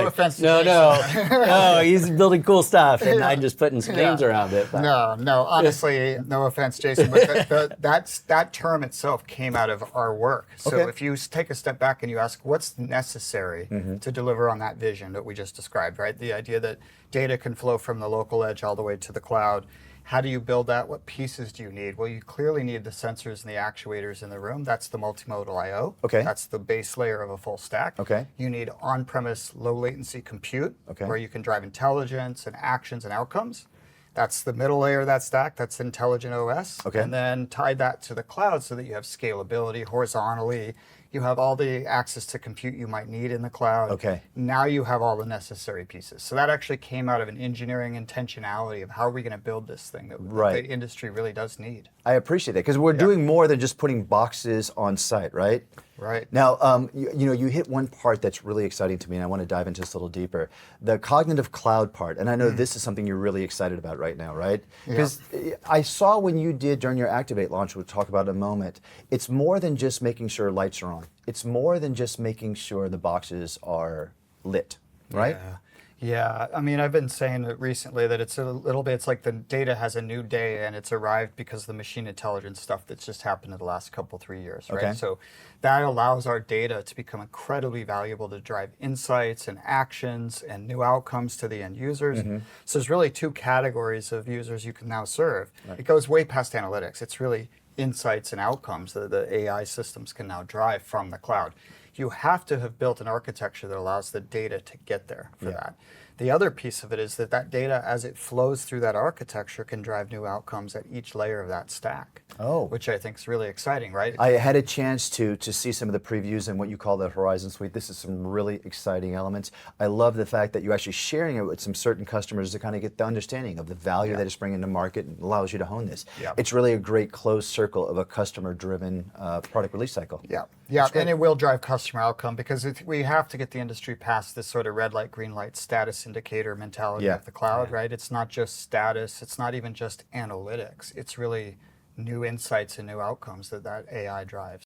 No offense to no, Jason. no, he's building cool stuff, and I'm just putting some names around it. But. No, honestly, no offense, Jason, but that term itself came out of our work. So if you take a step back and you ask what's necessary to deliver on that vision that we just described, right? The idea that data can flow from the local edge all the way to the cloud. How do you build that? What pieces do you need? Well, you clearly need the sensors and the actuators in the room. That's the multimodal I/O. Okay. That's the base layer of a full stack. Okay. You need on-premise low latency compute, Okay. where you can drive intelligence and actions and outcomes. That's the middle layer of that stack. That's intelligent OS. Okay. And then tie that to the cloud so that you have scalability horizontally. You have all the access to compute you might need in the cloud. Okay. Now you have all the necessary pieces. So that actually came out of an engineering intentionality of how are we going to build this thing that the industry really does need. I appreciate that because we're doing more than just putting boxes on site, right? Right. Now, you hit one part that's really exciting to me, and I want to dive into this a little deeper. The cognitive cloud part, and I know this is something you're really excited about right now, right? Because I saw when you did during your Activate launch, we'll talk about in a moment, it's more than just making sure lights are on. It's more than just making sure the boxes are lit, right? Yeah, I mean, I've been saying it recently that it's a little bit, it's like the data has a new day and it's arrived because of the machine intelligence stuff that's just happened in the last couple, 3 years, right? Okay. So that allows our data to become incredibly valuable to drive insights and actions and new outcomes to the end users. So there's really two categories of users you can now serve. It goes way past analytics. It's really insights and outcomes that the AI systems can now drive from the cloud. You have to have built an architecture that allows the data to get there for that. The other piece of it is that that data, as it flows through that architecture, can drive new outcomes at each layer of that stack. Which I think is really exciting, right? I had a chance to see some of the previews and what you call the Horizon Suite. This is some really exciting elements. I love the fact that you're actually sharing it with some certain customers to kind of get the understanding of the value that it's bringing to market and allows you to hone this. It's really a great closed circle of a customer-driven product release cycle. Yeah, and it will drive customer outcome because we have to get the industry past this sort of red light, green light status indicator mentality of the cloud, right? It's not just status. It's not even just analytics. It's really new insights and new outcomes that AI drives.